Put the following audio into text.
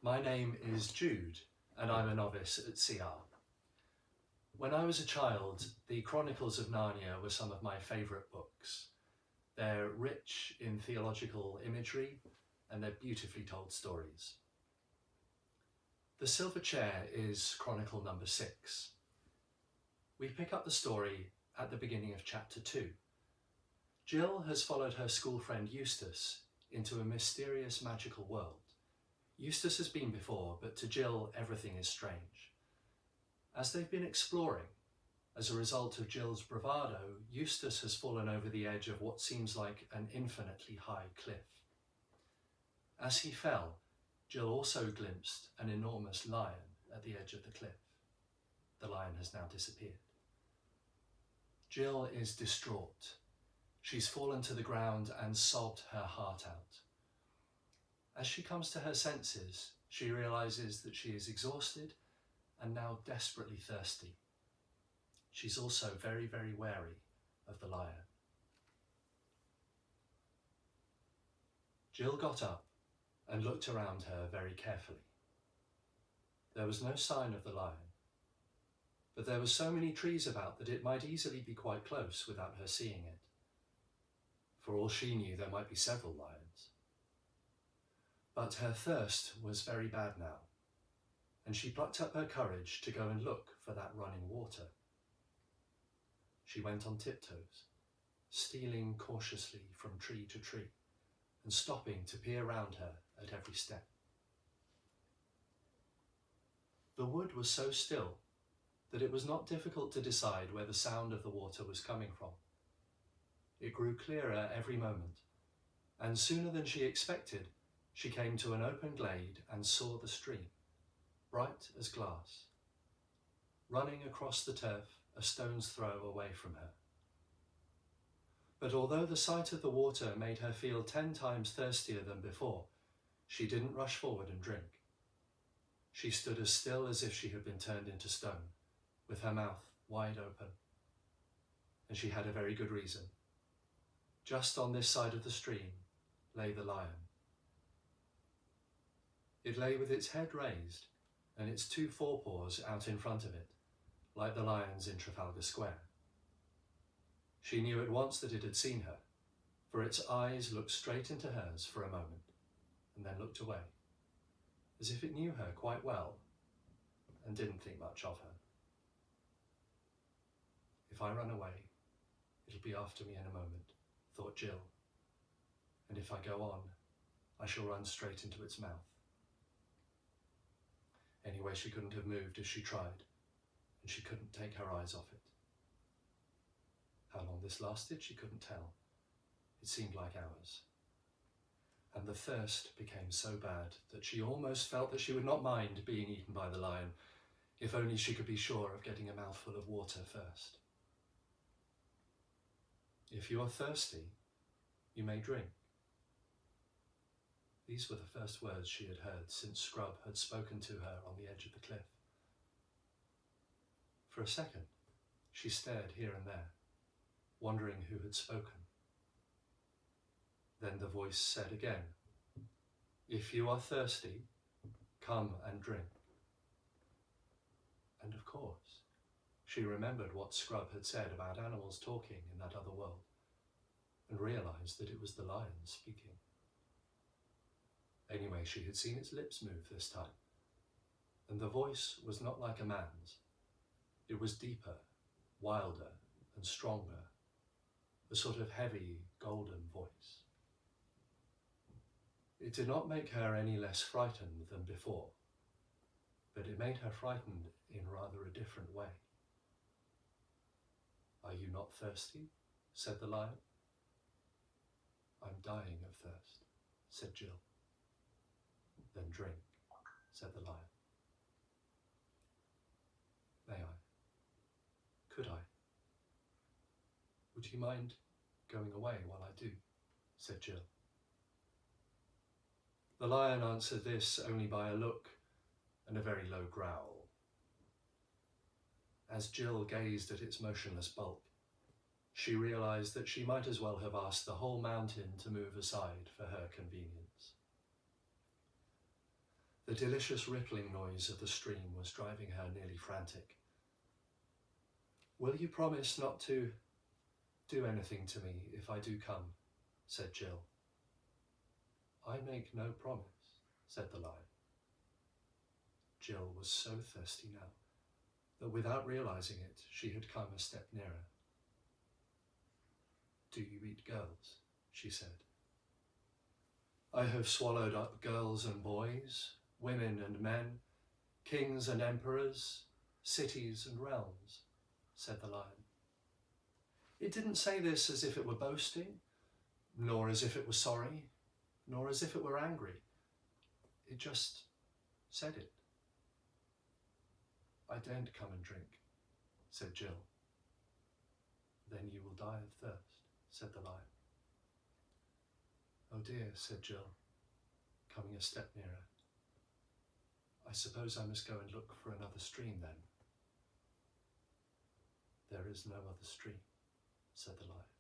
My name is Jude, and I'm a novice at CR. When I was a child, the Chronicles of Narnia were some of my favourite books. They're rich in theological imagery, and they're beautifully told stories. The Silver Chair is Chronicle number 6. We pick up the story at the beginning of chapter 2. Jill has followed her school friend Eustace into a mysterious magical world. Eustace has been before, but to Jill everything is strange. As they've been exploring, as a result of Jill's bravado, Eustace has fallen over the edge of what seems like an infinitely high cliff. As he fell, Jill also glimpsed an enormous lion at the edge of the cliff. The lion has now disappeared. Jill is distraught. She's fallen to the ground and sobbed her heart out. As she comes to her senses, she realises that she is exhausted and now desperately thirsty. She's also very, very wary of the lion. Jill got up and looked around her very carefully. There was no sign of the lion, but there were so many trees about that it might easily be quite close without her seeing it. For all she knew, there might be several lions. But her thirst was very bad now, and she plucked up her courage to go and look for that running water. She went on tiptoes, stealing cautiously from tree to tree, and stopping to peer around her at every step. The wood was so still that it was not difficult to decide where the sound of the water was coming from. It grew clearer every moment, and sooner than she expected, she came to an open glade and saw the stream, bright as glass, running across the turf a stone's throw away from her. But although the sight of the water made her feel 10 times thirstier than before, she didn't rush forward and drink. She stood as still as if she had been turned into stone, with her mouth wide open. And she had a very good reason. Just on this side of the stream lay the lion. It lay with its head raised and its 2 forepaws out in front of it, like the lions in Trafalgar Square. She knew at once that it had seen her, for its eyes looked straight into hers for a moment, and then looked away, as if it knew her quite well and didn't think much of her. If I run away, it'll be after me in a moment, thought Jill, and if I go on, I shall run straight into its mouth. Anyway, she couldn't have moved if she tried, and she couldn't take her eyes off it. How long this lasted, she couldn't tell. It seemed like hours. And the thirst became so bad that she almost felt that she would not mind being eaten by the lion, if only she could be sure of getting a mouthful of water first. If you are thirsty, you may drink. These were the first words she had heard since Scrub had spoken to her on the edge of the cliff. For a second, she stared here and there, wondering who had spoken. Then the voice said again, "If you are thirsty, come and drink." And of course, she remembered what Scrub had said about animals talking in that other world, and realised that it was the lion speaking. Anyway, she had seen its lips move this time, and the voice was not like a man's. It was deeper, wilder, and stronger, a sort of heavy, golden voice. It did not make her any less frightened than before, but it made her frightened in rather a different way. "Are you not thirsty?" said the lion. "I'm dying of thirst," said Jill. "Then drink," said the lion. "May I? Could I? Would you mind going away while I do?" said Jill. The lion answered this only by a look and a very low growl. As Jill gazed at its motionless bulk, she realised that she might as well have asked the whole mountain to move aside for her convenience. The The delicious rippling noise of the stream was driving her nearly frantic. "Will you promise not to do anything to me if I do come?" said Jill. "I make no promise," said the lion. Jill was so thirsty now that without realizing it, she had come a step nearer. "Do you eat girls?" she said. "I have swallowed up girls and boys, women and men, kings and emperors, cities and realms," said the lion. It didn't say this as if it were boasting, nor as if it were sorry, nor as if it were angry. It just said it. "I daren't come and drink," said Jill. "Then you will die of thirst," said the lion. "Oh dear," said Jill, coming a step nearer. "I suppose I must go and look for another stream then." "There is no other stream," said the lion.